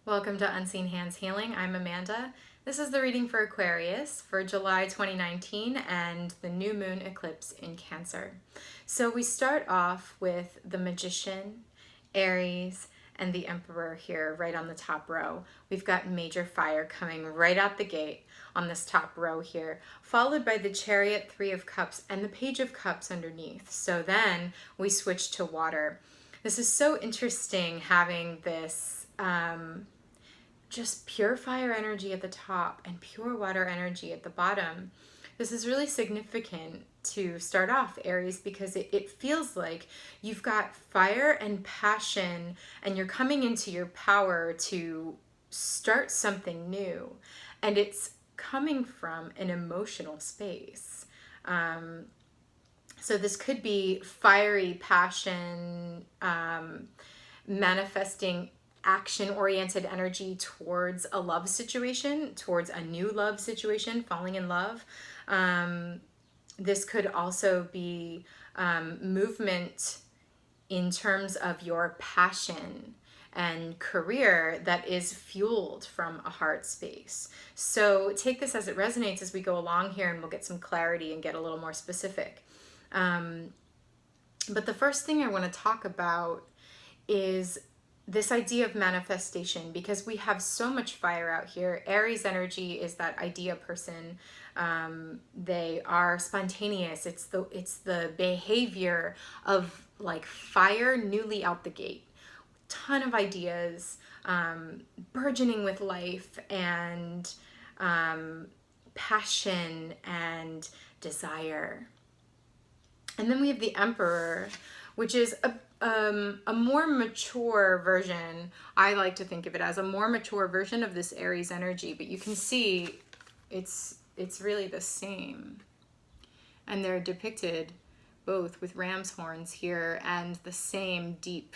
Welcome to Unseen Hands Healing. I'm Amanda. This is the reading for Aquarius for July 2019 and the new moon eclipse in Cancer. So we start off with the Magician, Aries, and the Emperor here right on the top row. We've got major fire coming right out the gate on this top row here, followed by the Chariot, Three of Cups, and the Page of Cups underneath. So then we switch to water. This is so interesting having this just pure fire energy at the top and pure water energy at the bottom. This is really significant to start off, Aries, because it feels like you've got fire and passion and you're coming into your power to start something new. And it's coming from an emotional space. So this could be fiery passion, manifesting action-oriented energy towards a love situation, towards a new love situation, falling in love. This could also be movement in terms of your passion and career that is fueled from a heart space. So take this as it resonates as we go along here, and we'll get some clarity and get a little more specific. But the first thing I want to talk about is this idea of manifestation, because we have so much fire out here. Aries energy is that idea person. They are spontaneous. It's the behavior of like fire newly out the gate. Ton of ideas, burgeoning with life and passion and desire. And then we have the Emperor, which is a more mature version. I like to think of it as a more mature version of this Aries energy, but you can see it's really the same. And they're depicted both with ram's horns here and the same deep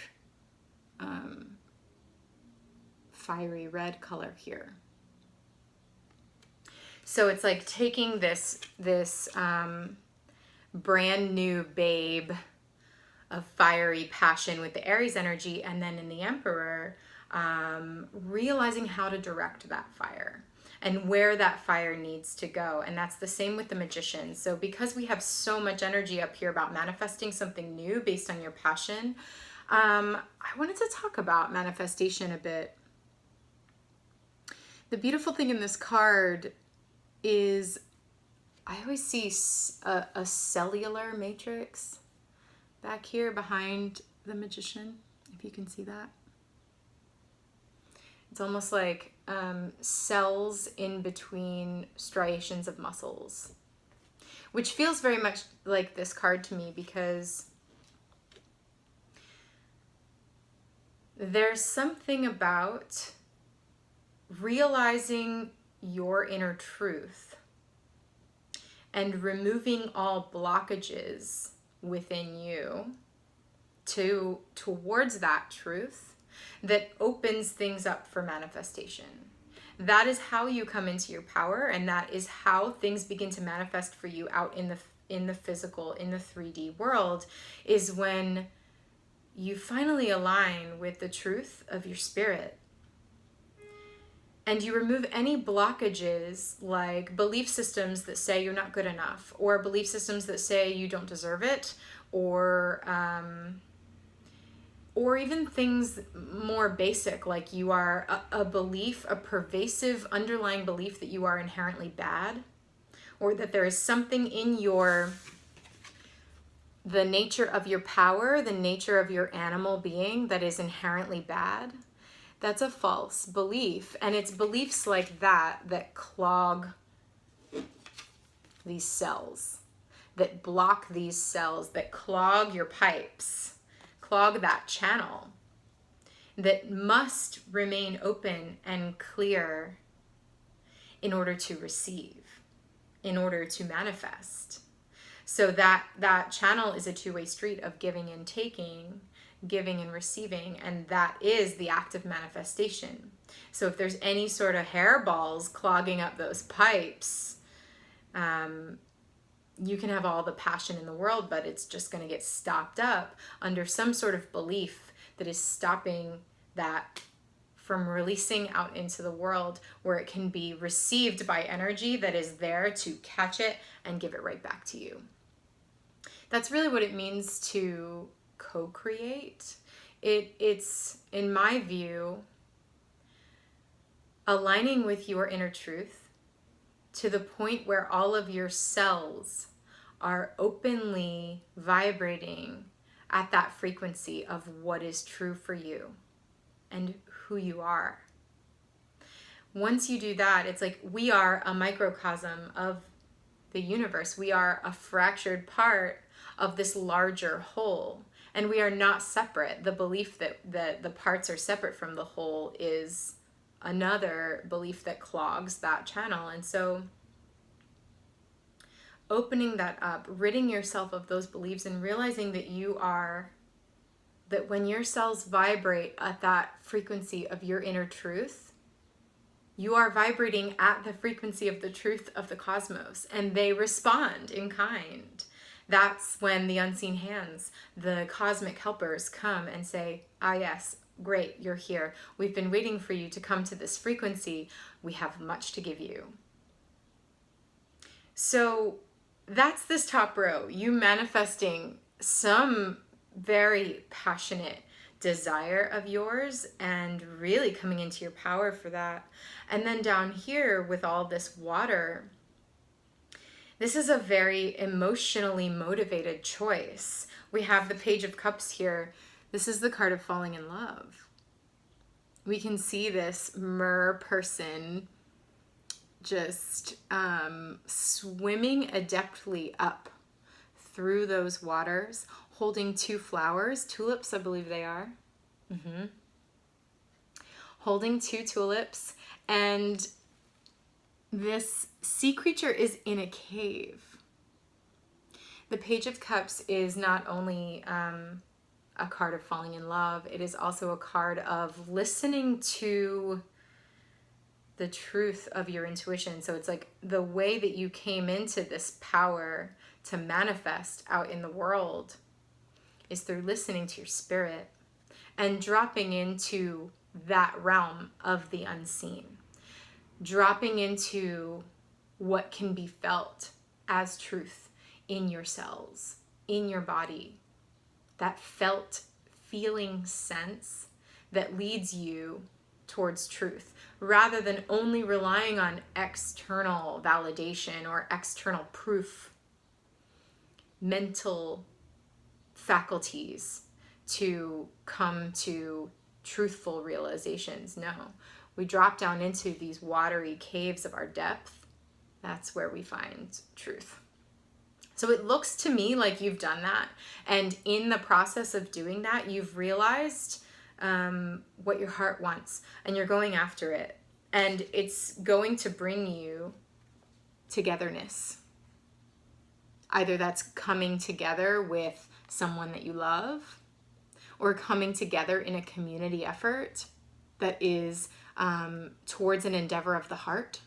fiery red color here. So it's like taking this brand new babe of fiery passion with the Aries energy, and then in the Emperor, realizing how to direct that fire and where that fire needs to go. And that's the same with the Magician. So because we have so much energy up here about manifesting something new based on your passion, I wanted to talk about manifestation a bit. The beautiful thing in this card is I always see a cellular matrix back here behind the Magician, if you can see that. It's almost like cells in between striations of muscles, which feels very much like this card to me, because there's something about realizing your inner truth and removing all blockages within you towards that truth that opens things up for manifestation. That is how you come into your power, and that is how things begin to manifest for you out in the physical, in the 3D world, is when you finally align with the truth of your spirit. And you remove any blockages, like belief systems that say you're not good enough, or belief systems that say you don't deserve it, or even things more basic, like you are a belief, a pervasive underlying belief that you are inherently bad, or that there is something in the nature of your power, the nature of your animal being that is inherently bad. That's a false belief. And it's beliefs like that clog these cells, that block these cells, that clog your pipes, clog that channel, that must remain open and clear in order to receive, in order to manifest. So that channel is a two-way street of giving and taking, giving and receiving, and that is the act of manifestation. So if there's any sort of hairballs clogging up those pipes, you can have all the passion in the world, but it's just going to get stopped up under some sort of belief that is stopping that from releasing out into the world where it can be received by energy that is there to catch it and give it right back to you. That's really what it means to co-create. It's, in my view, aligning with your inner truth to the point where all of your cells are openly vibrating at that frequency of what is true for you and who you are. Once you do that, it's like we are a microcosm of the universe. We are a fractured part of this larger whole, and we are not separate. The belief that the parts are separate from the whole is another belief that clogs that channel. And so opening that up, ridding yourself of those beliefs, and realizing that when your cells vibrate at that frequency of your inner truth, you are vibrating at the frequency of the truth of the cosmos, and they respond in kind. That's when the unseen hands, the cosmic helpers, come and say, ah, yes, great, you're here. We've been waiting for you to come to this frequency. We have much to give you. So that's this top row, you manifesting some very passionate desire of yours and really coming into your power for that. And then down here with all this water, this is a very emotionally motivated choice. We have the Page of Cups here. This is the card of falling in love. We can see this mer person just swimming adeptly up through those waters, holding two flowers, tulips, I believe they are. Holding two tulips, and this sea creature is in a cave. The Page of Cups is not only a card of falling in love, it is also a card of listening to the truth of your intuition. So it's like the way that you came into this power to manifest out in the world is through listening to your spirit and dropping into that realm of the unseen, dropping into what can be felt as truth in your cells, in your body, that felt feeling sense that leads you towards truth, rather than only relying on external validation or external proof, mental faculties to come to truthful realizations. No, we drop down into these watery caves of our depth. That's where we find truth. So it looks to me like you've done that. And in the process of doing that, you've realized what your heart wants, and you're going after it. And it's going to bring you togetherness. Either that's coming together with someone that you love, or coming together in a community effort that is towards an endeavor of the heart.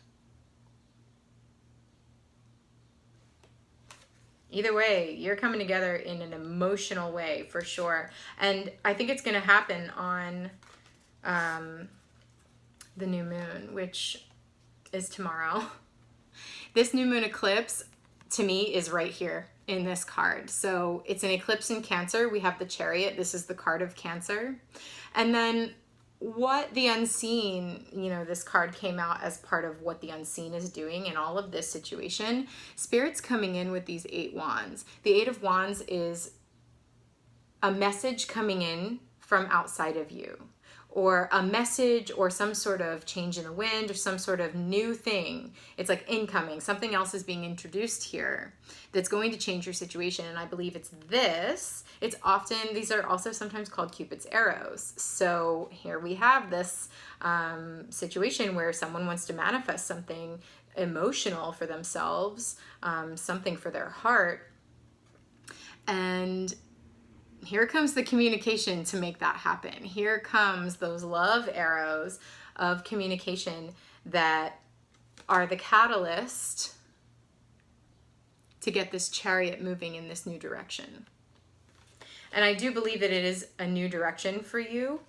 Either way, you're coming together in an emotional way for sure. And I think it's going to happen on the new moon, which is tomorrow. This new moon eclipse, to me, is right here in this card. So it's an eclipse in Cancer. We have the Chariot. This is the card of Cancer. And then what the unseen, this card came out as part of what the unseen is doing in all of this situation. Spirit's coming in with these 8 wands. The 8 of wands is a message coming in from outside of you, or a message or some sort of change in the wind or some sort of new thing. It's like incoming. Something else is being introduced here that's going to change your situation. And I believe it's this. It's often, these are also sometimes called Cupid's arrows. So here we have this situation where someone wants to manifest something emotional for themselves, something for their heart. And here comes the communication to make that happen. Here comes those love arrows of communication that are the catalyst to get this chariot moving in this new direction. And I do believe that it is a new direction for you,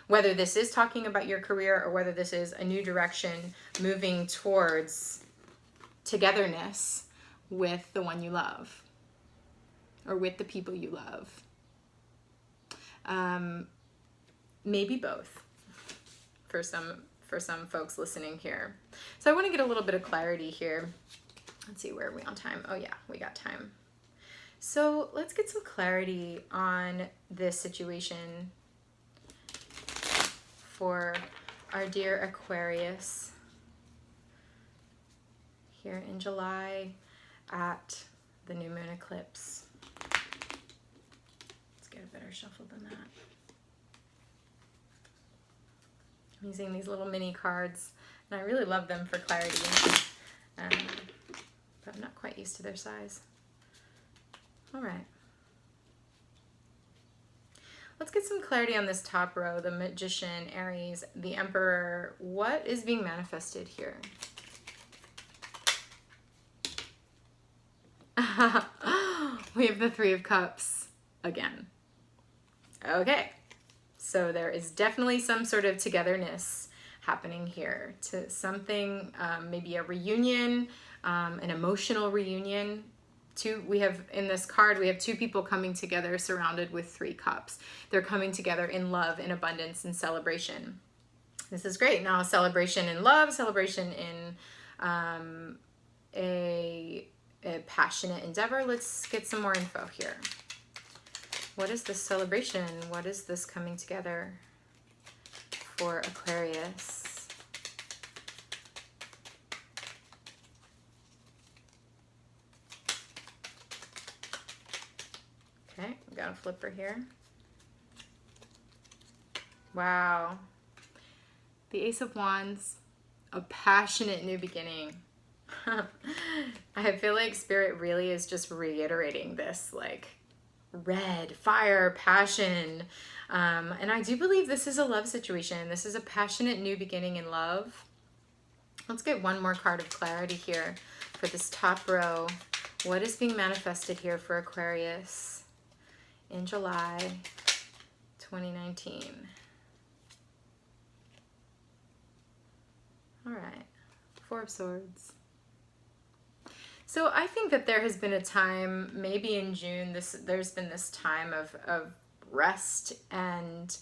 Whether this is talking about your career or whether this is a new direction moving towards togetherness with the one you love or with the people you love. Maybe both for some folks listening here. So I want to get a little bit of clarity here. Let's see, where are we on time? Oh yeah, we got time. So let's get some clarity on this situation for our dear Aquarius here in July at the new moon eclipse. Let's get a better shuffle than that. I'm using these little mini cards, and I really love them for clarity, but I'm not quite used to their size. All right. Let's get some clarity on this top row, the Magician, Aries, the Emperor. What is being manifested here? We have the Three of Cups again. Okay. So there is definitely some sort of togetherness happening here to something, maybe a reunion, an emotional reunion. We have in this card, we have two people coming together surrounded with three cups. They're coming together in love, in abundance, and celebration. This is great. Now, celebration in love, celebration in a passionate endeavor. Let's get some more info here. What is this celebration? What is this coming together for Aquarius? Okay, we got a flipper here. Wow. The Ace of Wands, a passionate new beginning. I feel like Spirit really is just reiterating this, like, red, fire, passion. And I do believe this is a love situation. This is a passionate new beginning in love. Let's get one more card of clarity here for this top row. What is being manifested here for Aquarius in July 2019? All right, Four of Swords. So I think that there has been a time, maybe in June, there's been this time of rest and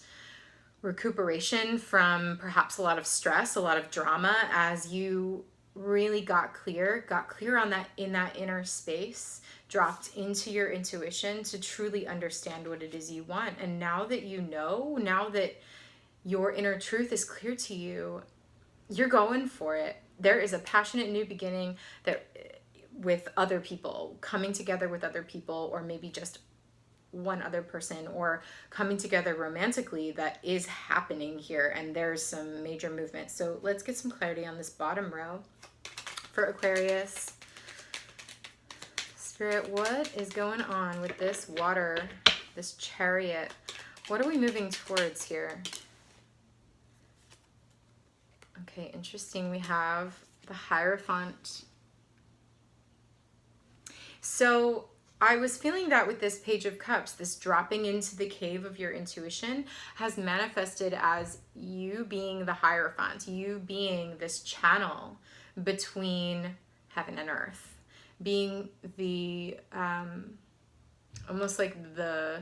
recuperation from perhaps a lot of stress, a lot of drama, as you really got clear on that, in that inner space, dropped into your intuition to truly understand what it is you want. And now that you know, now that your inner truth is clear to you, you're going for it. There is a passionate new beginning that with other people, coming together with other people, or maybe just one other person, or coming together romantically, that is happening here, and there's some major movement. So let's get some clarity on this bottom row for Aquarius. Spirit, what is going on with this water, this Chariot? What are we moving towards here? Okay, interesting. We have the Hierophant. So I was feeling that with this Page of Cups, this dropping into the cave of your intuition has manifested as you being the Hierophant, you being this channel between heaven and earth, being the, almost like the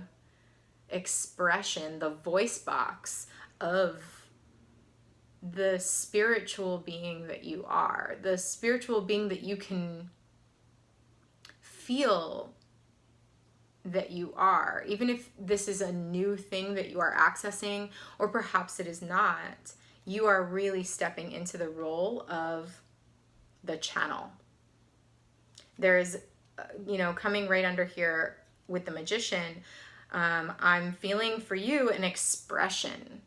expression, the voice box of the spiritual being that you are, the spiritual being that you can feel that you are, even if this is a new thing that you are accessing, or perhaps it is not. You are really stepping into the role of the channel. There is, coming right under here with the Magician, I'm feeling for you an expression,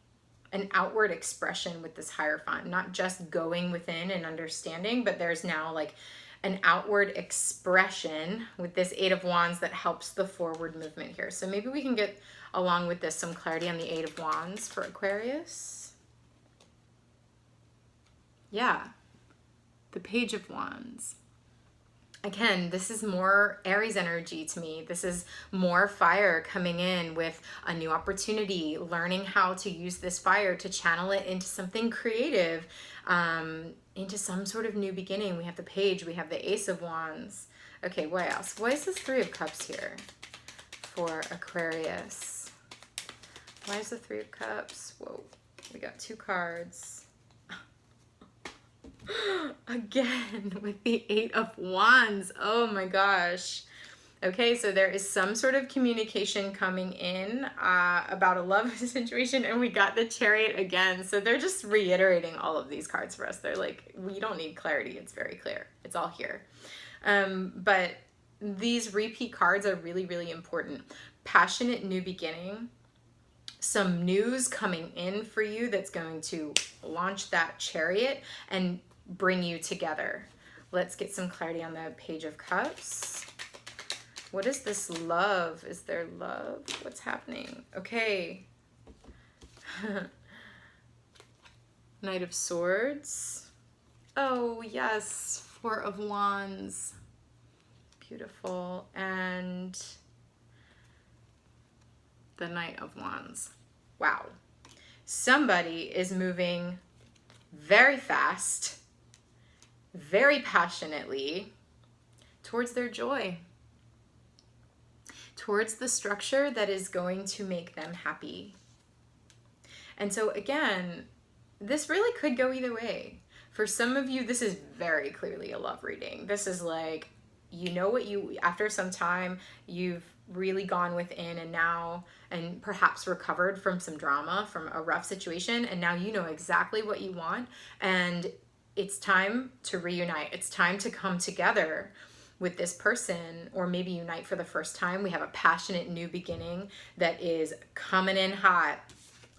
an outward expression with this Hierophant, not just going within and understanding, but there's now like an outward expression with this Eight of Wands that helps the forward movement here. So maybe we can get, along with this, some clarity on the Eight of Wands for Aquarius. Yeah, the Page of Wands. Again, this is more Aries energy to me. This is more fire coming in with a new opportunity, learning how to use this fire to channel it into something creative, into some sort of new beginning. We have the Page, we have the Ace of Wands. Okay, what else? Why is this Three of Cups here for Aquarius? Why is the Three of Cups? Whoa, we got 2 cards. Again with the Eight of Wands. Oh my gosh. Okay, so there is some sort of communication coming in about a love situation, and we got the Chariot again. So they're just reiterating all of these cards for us. They're like, we don't need clarity. It's very clear. It's all here. But these repeat cards are really, really important. Passionate new beginning. Some news coming in for you that's going to launch that Chariot and bring you together. Let's get some clarity on the Page of Cups. What is this love? Is there love? What's happening? Okay. Knight of Swords. Oh, yes. Four of Wands. Beautiful. And the Knight of Wands. Wow. Somebody is moving very fast, very passionately towards their joy, towards the structure that is going to make them happy. And so again, this really could go either way. For some of you, this is very clearly a love reading. This is like, you know what you, after some time, you've really gone within and perhaps recovered from some drama, from a rough situation, and now you know exactly what you want, and it's time to reunite. It's time to come together with this person, or maybe unite for the first time. We have a passionate new beginning that is coming in hot,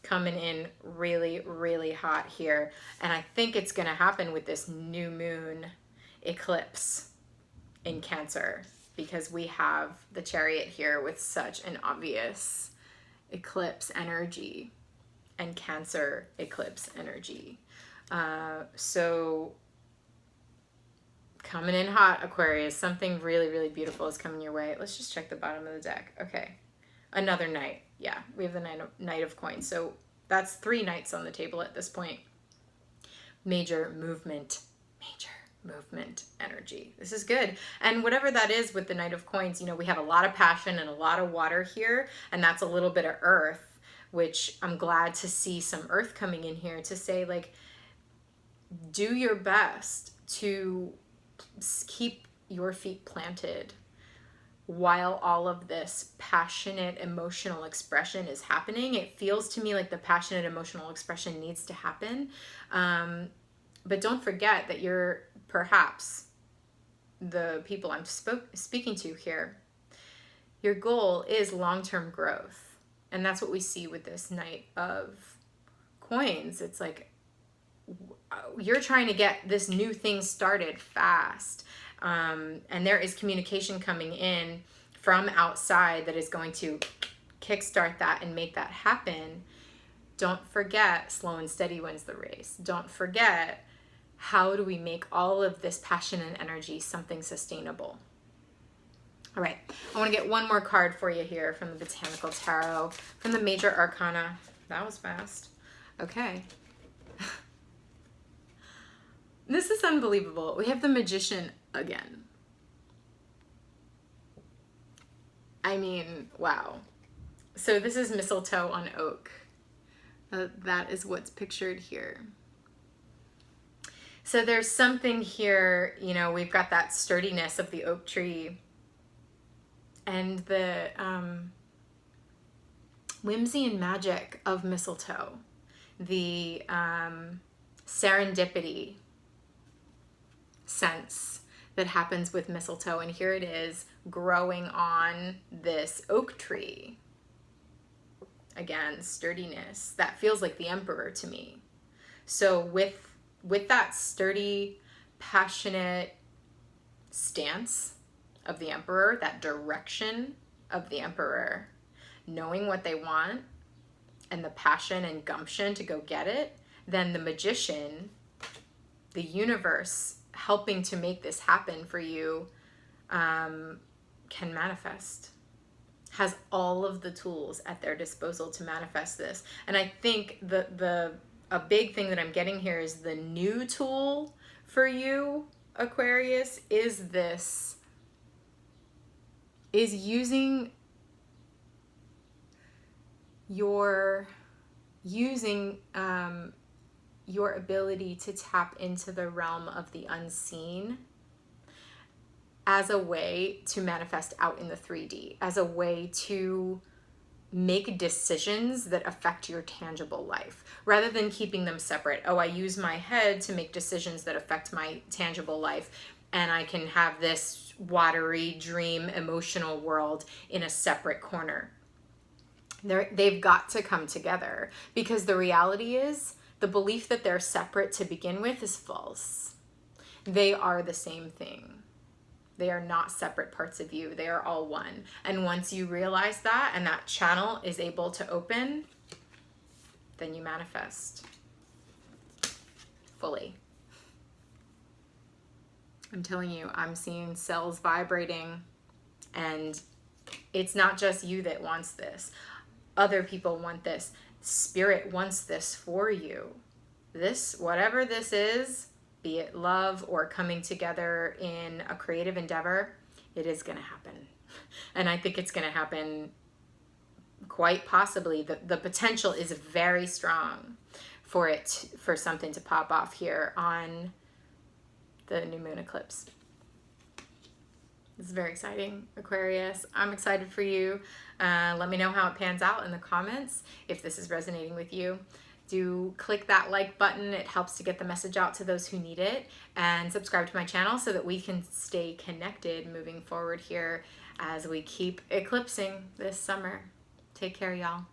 coming in really, really hot here. And I think it's going to happen with this new moon eclipse in Cancer, because we have the Chariot here with such an obvious eclipse energy and Cancer eclipse energy. So coming in hot, Aquarius, something really, really beautiful is coming your way. Let's just check the bottom of the deck. Okay. Another knight. Yeah, we have the Knight of Coins. So that's 3 knights on the table at this point. Major movement energy. This is good. And whatever that is with the Knight of Coins, you know, we have a lot of passion and a lot of water here, and that's a little bit of earth, which I'm glad to see some earth coming in here to say, like, do your best to keep your feet planted while all of this passionate emotional expression is happening. It feels to me like the passionate emotional expression needs to happen. But don't forget that you're perhaps the people I'm speaking to here. Your goal is long-term growth. And that's what we see with this Knight of Coins. It's like you're trying to get this new thing started fast. And there is communication coming in from outside that is going to kickstart that and make that happen. Don't forget, slow and steady wins the race. Don't forget, how do we make all of this passion and energy something sustainable? All right, I want to get one more card for you here from the Botanical Tarot, from the Major Arcana. That was fast. Okay. This is unbelievable. We have the Magician again. I mean, wow. So this is mistletoe on oak. That is what's pictured here. So there's something here, you know, we've got that sturdiness of the oak tree and the whimsy and magic of mistletoe, the serendipity sense that happens with mistletoe. And here it is growing on this oak tree. Again, sturdiness. That feels like the Emperor to me. So with that sturdy, passionate stance of the Emperor, that direction of the Emperor, knowing what they want and the passion and gumption to go get it, then the Magician, the universe helping to make this happen for you, can manifest, has all of the tools at their disposal to manifest this. And I think a big thing that I'm getting here is the new tool for you, Aquarius, is using your ability to tap into the realm of the unseen as a way to manifest out in the 3D, as a way to make decisions that affect your tangible life, rather than keeping them separate. Oh, I use my head to make decisions that affect my tangible life, and I can have this watery dream emotional world in a separate corner. They've got to come together, because the reality is the belief that they're separate to begin with is false. They are the same thing. They are not separate parts of you. They are all one. And once you realize that and that channel is able to open, then you manifest fully. I'm telling you, I'm seeing cells vibrating, and it's not just you that wants this. Other people want this. Spirit wants this for you. This, whatever this is, be it love or coming together in a creative endeavor, it is going to happen. And I think it's going to happen quite possibly. The potential is very strong for something to pop off here on the new moon eclipse. This is very exciting, Aquarius. I'm excited for you. Let me know how it pans out in the comments if this is resonating with you. Do click that like button. It helps to get the message out to those who need it. And subscribe to my channel so that we can stay connected moving forward here as we keep eclipsing this summer. Take care, y'all.